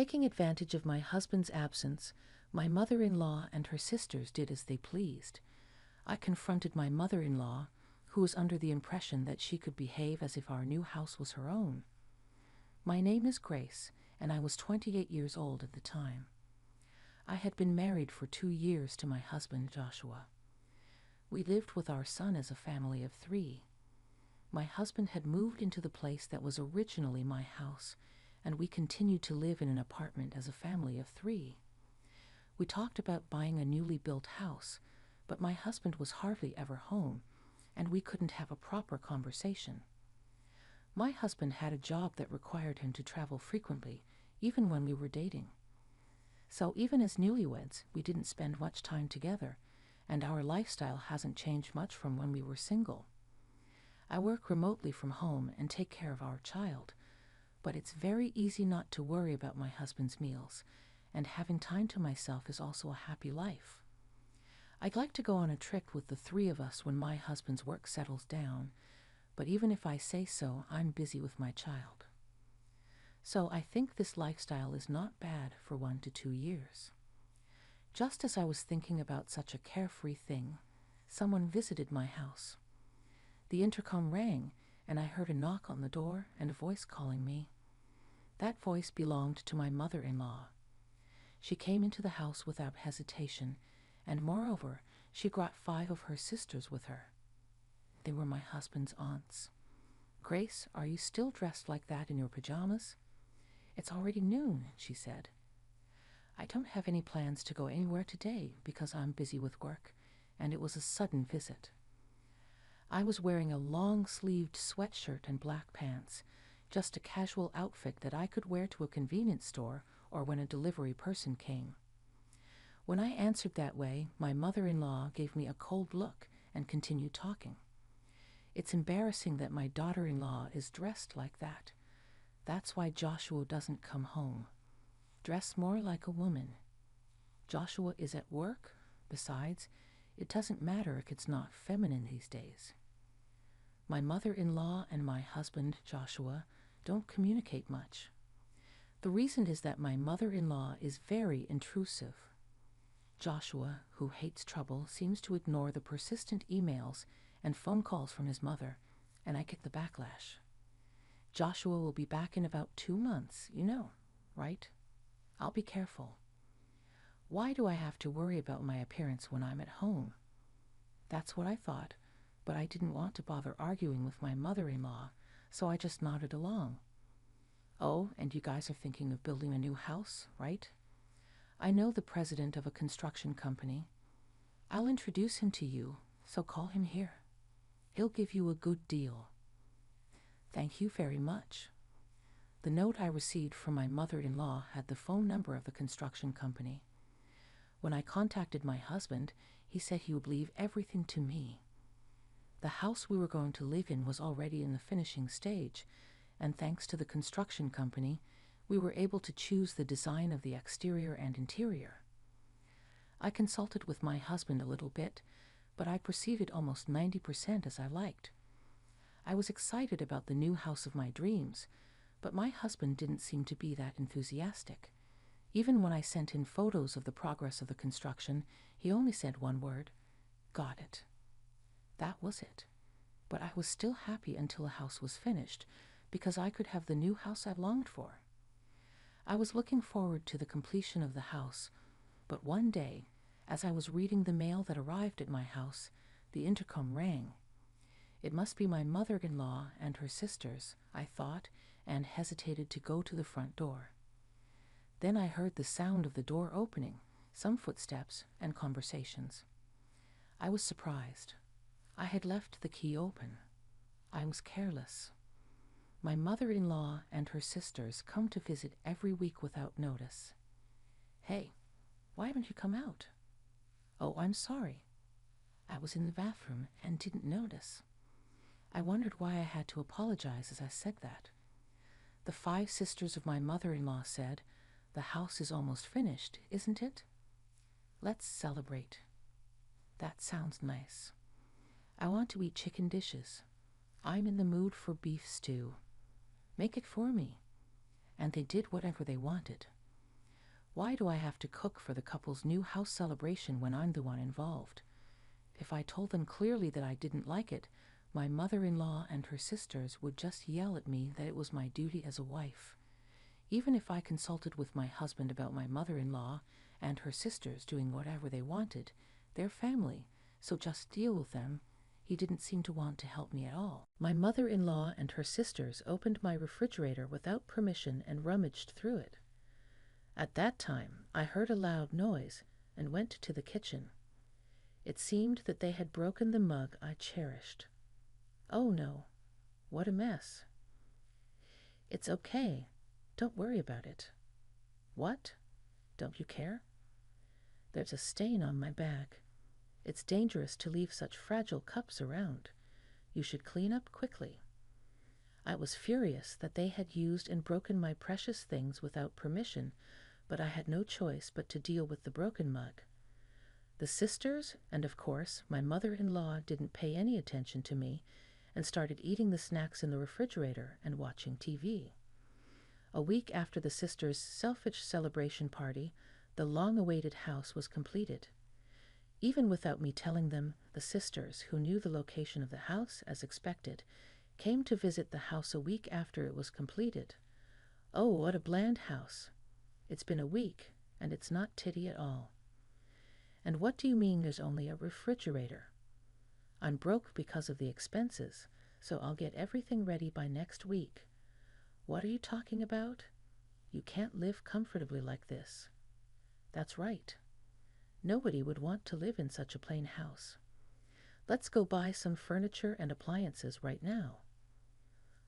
Taking advantage of my husband's absence, my mother-in-law and her sisters did as they pleased. I confronted my mother-in-law, who was under the impression that she could behave as if our new house was her own. My name is Grace, and I was 28 years old at the time. I had been married for 2 years to my husband, Joshua. We lived with our son as a family of 3. My husband had moved into the place that was originally my house, and we continued to live in an apartment as a family of 3. We talked about buying a newly built house, but my husband was hardly ever home, and we couldn't have a proper conversation. My husband had a job that required him to travel frequently, even when we were dating. So even as newlyweds, we didn't spend much time together, and our lifestyle hasn't changed much from when we were single. I work remotely from home and take care of our child, but it's very easy not to worry about my husband's meals, and having time to myself is also a happy life. I'd like to go on a trip with the 3 of us when my husband's work settles down, but even if I say so, I'm busy with my child. So I think this lifestyle is not bad for 1 to 2 years. Just as I was thinking about such a carefree thing, someone visited my house. The intercom rang, and I heard a knock on the door and a voice calling me. That voice belonged to my mother-in-law. She came into the house without hesitation, and moreover, she brought 5 of her sisters with her. They were my husband's aunts. "Grace, are you still dressed like that in your pajamas?" "It's already noon," she said. "I don't have any plans to go anywhere today because I'm busy with work, and it was a sudden visit." I was wearing a long-sleeved sweatshirt and black pants, just a casual outfit that I could wear to a convenience store or when a delivery person came. When I answered that way, my mother-in-law gave me a cold look and continued talking. "It's embarrassing that my daughter-in-law is dressed like that. That's why Joshua doesn't come home. Dress more like a woman. Joshua is at work. Besides, it doesn't matter if it's not feminine these days." My mother-in-law and my husband, Joshua, don't communicate much. The reason is that my mother-in-law is very intrusive. Joshua, who hates trouble, seems to ignore the persistent emails and phone calls from his mother, and I get the backlash. Joshua will be back in about 2 months, you know, right? I'll be careful. Why do I have to worry about my appearance when I'm at home? That's what I thought, but I didn't want to bother arguing with my mother-in-law, so I just nodded along. "Oh, and you guys are thinking of building a new house, right? I know the president of a construction company. I'll introduce him to you, so call him here. He'll give you a good deal." "Thank you very much." The note I received from my mother-in-law had the phone number of the construction company. When I contacted my husband, he said he would leave everything to me. The house we were going to live in was already in the finishing stage, and thanks to the construction company, we were able to choose the design of the exterior and interior. I consulted with my husband a little bit, but I proceeded almost 90% as I liked. I was excited about the new house of my dreams, but my husband didn't seem to be that enthusiastic. Even when I sent in photos of the progress of the construction, he only said one word: "Got it." That was it. But I was still happy until the house was finished, because I could have the new house I longed for. I was looking forward to the completion of the house, but one day, as I was reading the mail that arrived at my house, the intercom rang. It must be my mother-in-law and her sisters, I thought, and hesitated to go to the front door. Then I heard the sound of the door opening, some footsteps, and conversations. I was surprised. I had left the key open. I was careless. My mother-in-law and her sisters come to visit every week without notice. "Hey, why haven't you come out?" "Oh, I'm sorry. I was in the bathroom and didn't notice." I wondered why I had to apologize as I said that. The 5 sisters of my mother-in-law said, "The house is almost finished, isn't it? Let's celebrate." That sounds nice. I want to eat chicken dishes. I'm in the mood for beef stew. Make it for me. And they did whatever they wanted. Why do I have to cook for the couple's new house celebration when I'm the one involved? If I told them clearly that I didn't like it, my mother-in-law and her sisters would just yell at me that it was my duty as a wife. Even if I consulted with my husband about my mother-in-law and her sisters doing whatever they wanted, they're family, so just deal with them, he didn't seem to want to help me at all. My mother-in-law and her sisters opened my refrigerator without permission and rummaged through it. At that time, I heard a loud noise and went to the kitchen. It seemed that they had broken the mug I cherished. Oh no, what a mess. It's okay. Don't worry about it. What? Don't you care? There's a stain on my bag. It's dangerous to leave such fragile cups around. You should clean up quickly. I was furious that they had used and broken my precious things without permission, but I had no choice but to deal with the broken mug. The sisters, and of course my mother-in-law, didn't pay any attention to me and started eating the snacks in the refrigerator and watching TV. A week after the sisters' selfish celebration party, the long-awaited house was completed. Even without me telling them, the sisters, who knew the location of the house as expected, came to visit the house a week after it was completed. Oh, what a bland house. It's been a week, and it's not titty at all. And what do you mean there's only a refrigerator? I'm broke because of the expenses, so I'll get everything ready by next week. What are you talking about? You can't live comfortably like this. That's right. Nobody would want to live in such a plain house. Let's go buy some furniture and appliances right now.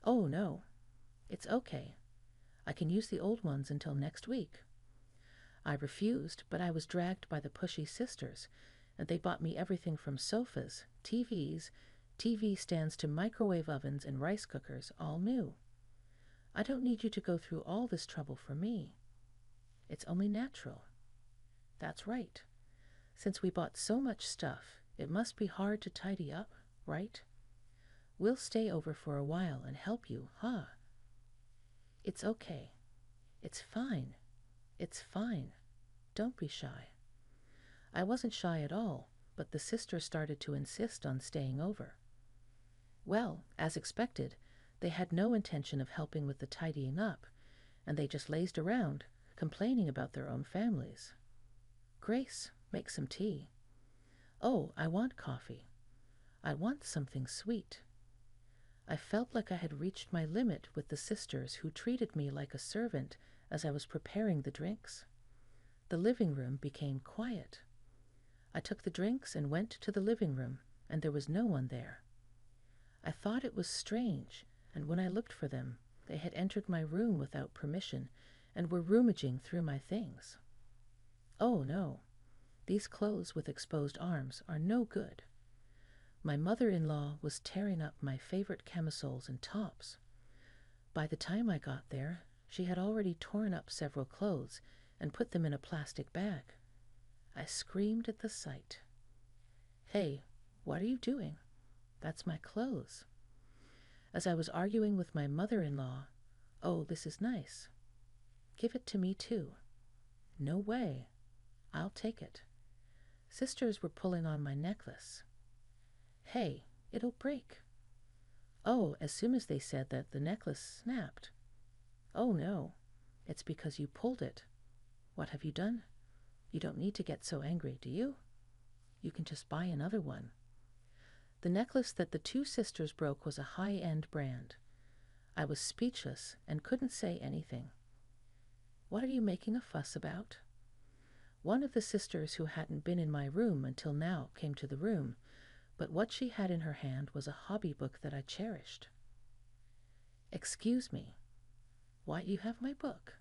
Oh, no. It's okay. I can use the old ones until next week. I refused, but I was dragged by the pushy sisters, and they bought me everything from sofas, TVs, TV stands to microwave ovens and rice cookers, all new. I don't need you to go through all this trouble for me. It's only natural. That's right. Since we bought so much stuff, it must be hard to tidy up, right? We'll stay over for a while and help you, huh? It's okay. It's fine. It's fine. Don't be shy. I wasn't shy at all, but the sisters started to insist on staying over. Well, as expected, they had no intention of helping with the tidying up, and they just lazed around, complaining about their own families. Grace, make some tea. Oh, I want coffee. I want something sweet. I felt like I had reached my limit with the sisters, who treated me like a servant as I was preparing the drinks. The living room became quiet. I took the drinks and went to the living room, and there was no one there. I thought it was strange, and when I looked for them, they had entered my room without permission and were rummaging through my things. Oh no, these clothes with exposed arms are no good. My mother-in-law was tearing up my favorite camisoles and tops. By the time I got there, she had already torn up several clothes and put them in a plastic bag. I screamed at the sight. Hey, what are you doing? That's my clothes. As I was arguing with my mother-in-law, oh, this is nice. Give it to me too. No way. I'll take it. Sisters were pulling on my necklace. Hey, it'll break. Oh, as soon as they said that, the necklace snapped. Oh no, it's because you pulled it. What have you done? You don't need to get so angry, do you? You can just buy another one. The necklace that the two sisters broke was a high-end brand. I was speechless and couldn't say anything. What are you making a fuss about? One of the sisters who hadn't been in my room until now came to the room, but what she had in her hand was a hobby book that I cherished. Excuse me. Why, you have my book.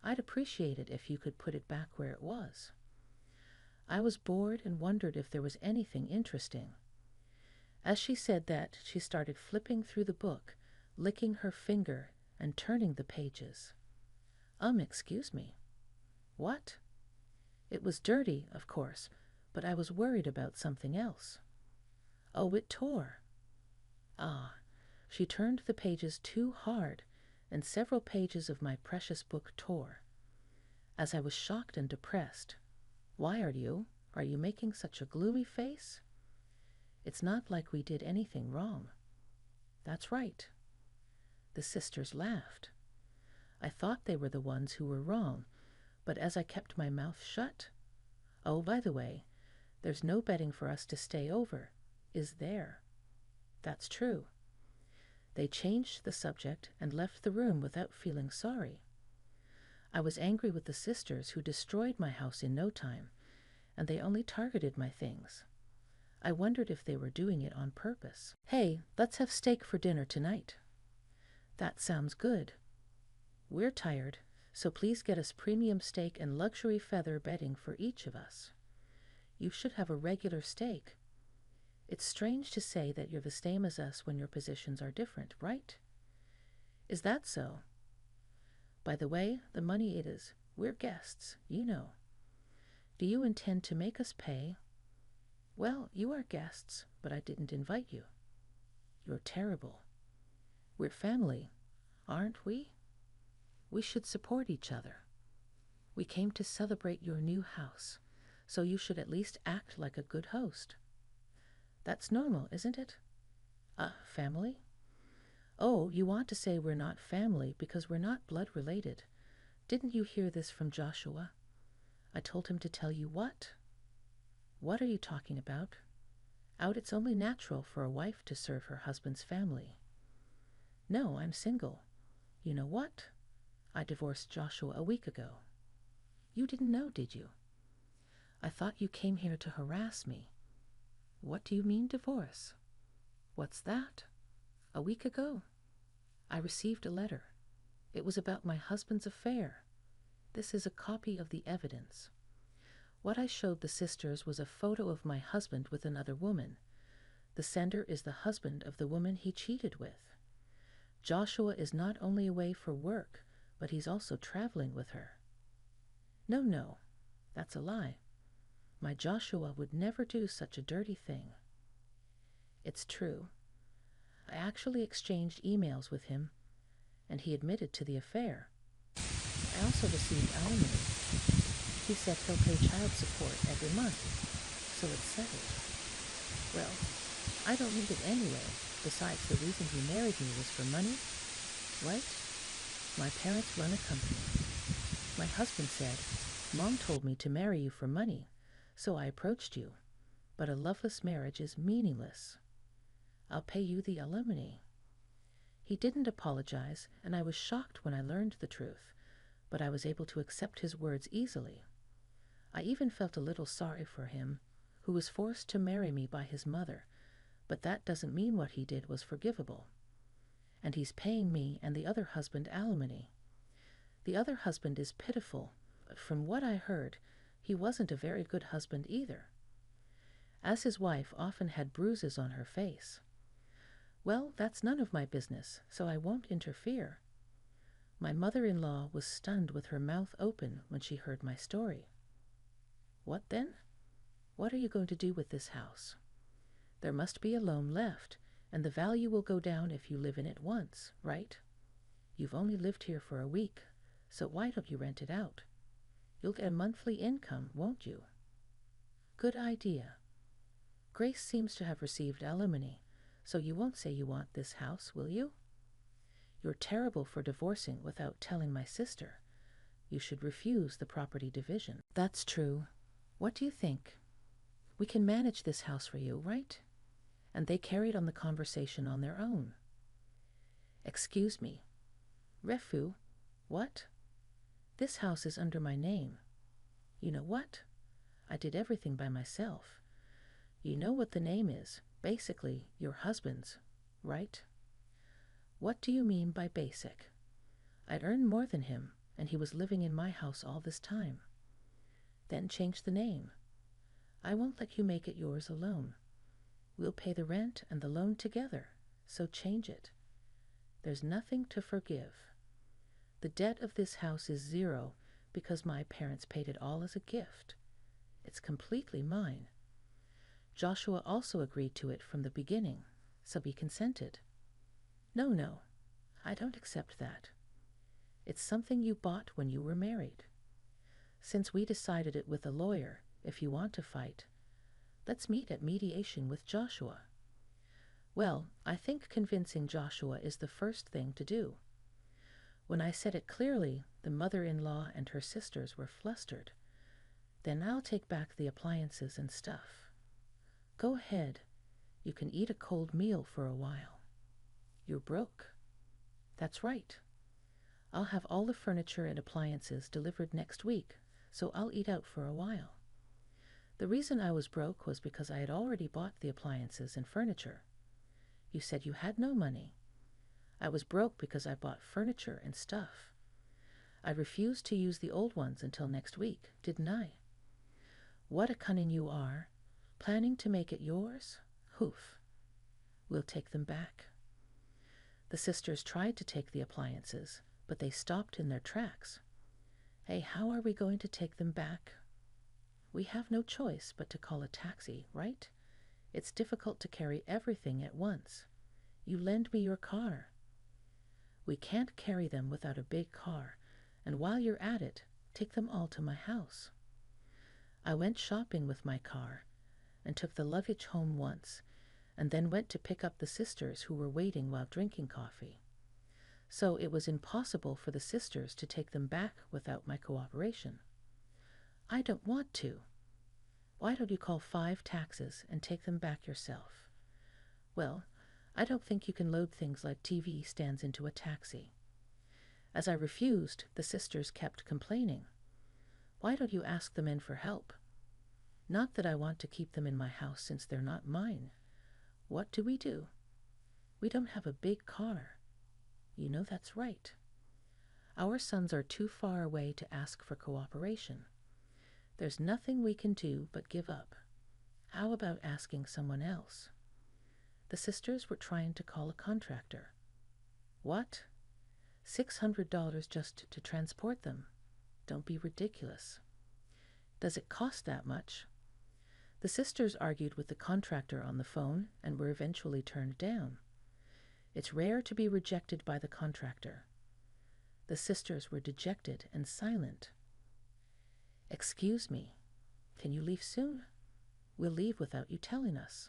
I'd appreciate it if you could put it back where it was. I was bored and wondered if there was anything interesting. As she said that, she started flipping through the book, licking her finger and turning the pages. Excuse me. What? It was dirty, of course, but I was worried about something else. Oh, it tore. Ah, she turned the pages too hard, and several pages of my precious book tore. as I was shocked and depressed. Why are you? Are you making such a gloomy face? It's not like we did anything wrong. That's right. The sisters laughed. I thought they were the ones who were wrong, but as I kept my mouth shut— Oh, by the way, there's no betting for us to stay over, is there? That's true. They changed the subject and left the room without feeling sorry. I was angry with the sisters who destroyed my house in no time, and they only targeted my things. I wondered if they were doing it on purpose. Hey, let's have steak for dinner tonight. That sounds good. We're tired, so please get us premium steak and luxury feather bedding for each of us. You should have a regular steak. It's strange to say that you're the same as us when your positions are different, right? Is that so? By the way, the money it is. We're guests, you know. Do you intend to make us pay? Well, you are guests, but I didn't invite you. You're terrible. We're family, aren't we? We should support each other. We came to celebrate your new house, so you should at least act like a good host. That's normal, isn't it? Family? Oh, you want to say we're not family because we're not blood related. Didn't you hear this from Joshua? I told him to tell you what? What are you talking about? Out, it's only natural for a wife to serve her husband's family. No, I'm single. You know what? I divorced Joshua a week ago. You didn't know, did you? I thought you came here to harass me. What do you mean, divorce? What's that? A week ago, I received a letter. It was about my husband's affair. This is a copy of the evidence. What I showed the sisters was a photo of my husband with another woman. The sender is the husband of the woman he cheated with. Joshua is not only away for work, but he's also traveling with her. No, that's a lie. My Joshua would never do such a dirty thing. It's true. I actually exchanged emails with him, and he admitted to the affair. I also received alimony. He said he'll pay child support every month, so it's settled. Well, I don't need it anyway. Besides, the reason he married me was for money, right? My parents run a company. My husband said, Mom told me to marry you for money, so I approached you. But a loveless marriage is meaningless. I'll pay you the alimony. He didn't apologize, and I was shocked when I learned the truth, but I was able to accept his words easily. I even felt a little sorry for him, who was forced to marry me by his mother, but that doesn't mean what he did was forgivable. And he's paying me and the other husband alimony. The other husband is pitiful, but from what I heard, he wasn't a very good husband either, as his wife often had bruises on her face. Well, that's none of my business, so I won't interfere. My mother-in-law was stunned with her mouth open when she heard my story. What then? What are you going to do with this house? There must be a loan left, and the value will go down if you live in it once, right? You've only lived here for a week, so why don't you rent it out? You'll get a monthly income, won't you? Good idea. Grace seems to have received alimony, so you won't say you want this house, will you? You're terrible for divorcing without telling my sister. You should refuse the property division. That's true. What do you think? We can manage this house for you, right? And they carried on the conversation on their own. Excuse me. Refu, what? This house is under my name. You know what? I did everything by myself. You know what the name is, basically your husband's, right? What do you mean by basic? I'd earned more than him, and he was living in my house all this time. Then change the name. I won't let you make it yours alone. We'll pay the rent and the loan together, so change it. There's nothing to forgive. The debt of this house is 0 because my parents paid it all as a gift. It's completely mine. Joshua also agreed to it from the beginning, so he consented. No, I don't accept that. It's something you bought when you were married. Since we decided it with a lawyer, if you want to fight, let's meet at mediation with Joshua. Well, I think convincing Joshua is the first thing to do. When I said it clearly, the mother-in-law and her sisters were flustered. Then I'll take back the appliances and stuff. Go ahead. You can eat a cold meal for a while. You're broke. That's right. I'll have all the furniture and appliances delivered next week, so I'll eat out for a while. The reason I was broke was because I had already bought the appliances and furniture. You said you had no money. I was broke because I bought furniture and stuff. I refused to use the old ones until next week, didn't I? What a cunning you are. Planning to make it yours? Hoof. We'll take them back. The sisters tried to take the appliances, but they stopped in their tracks. Hey, how are we going to take them back? We have no choice but to call a taxi, right? It's difficult to carry everything at once. You lend me your car. We can't carry them without a big car, and while you're at it, take them all to my house. I went shopping with my car and took the luggage home once, and then went to pick up the sisters who were waiting while drinking coffee. So it was impossible for the sisters to take them back without my cooperation. I don't want to. Why don't you call 5 taxis and take them back yourself? Well, I don't think you can load things like TV stands into a taxi. As I refused, the sisters kept complaining. Why don't you ask the men for help? Not that I want to keep them in my house since they're not mine. What do? We don't have a big car. You know that's right. Our sons are too far away to ask for cooperation. There's nothing we can do but give up. How about asking someone else? The sisters were trying to call a contractor. What? $600 just to transport them? Don't be ridiculous. Does it cost that much? The sisters argued with the contractor on the phone and were eventually turned down. It's rare to be rejected by the contractor. The sisters were dejected and silent. Excuse me, can you leave soon? We'll leave without you telling us.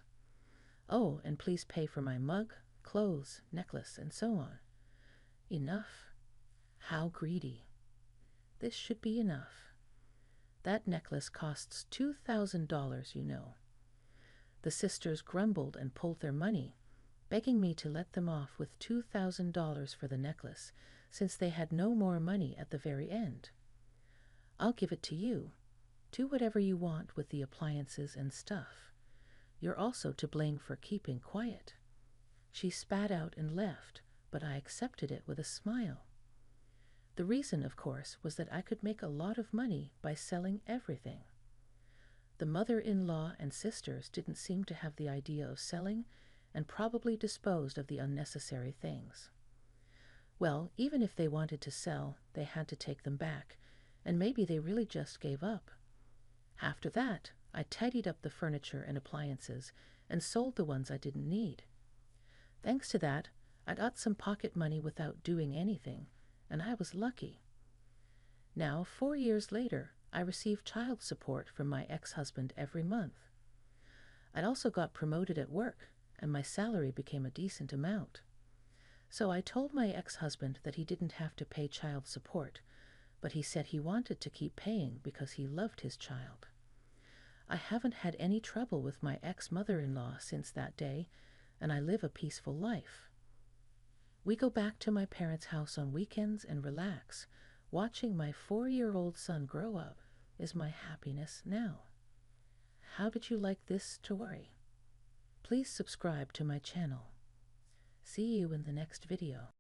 Oh, and please pay for my mug, clothes, necklace, and so on. Enough? How greedy. This should be enough. That necklace costs $2,000, you know. The sisters grumbled and pulled their money, begging me to let them off with $2,000 for the necklace, since they had no more money at the very end. I'll give it to you. Do whatever you want with the appliances and stuff. You're also to blame for keeping quiet. She spat out and left, but I accepted it with a smile. The reason, of course, was that I could make a lot of money by selling everything. The mother-in-law and sisters didn't seem to have the idea of selling and probably disposed of the unnecessary things. Well, even if they wanted to sell, they had to take them back, and maybe they really just gave up. After that, I tidied up the furniture and appliances and sold the ones I didn't need. Thanks to that, I got some pocket money without doing anything, and I was lucky. Now, 4 years later, I receive child support from my ex-husband every month. I'd also got promoted at work, and my salary became a decent amount. So I told my ex-husband that he didn't have to pay child support, but he said he wanted to keep paying because he loved his child. I haven't had any trouble with my ex-mother-in-law since that day, and I live a peaceful life. We go back to my parents' house on weekends and relax. Watching my 4-year-old son grow up is my happiness now. How did you like this story? Please subscribe to my channel. See you in the next video.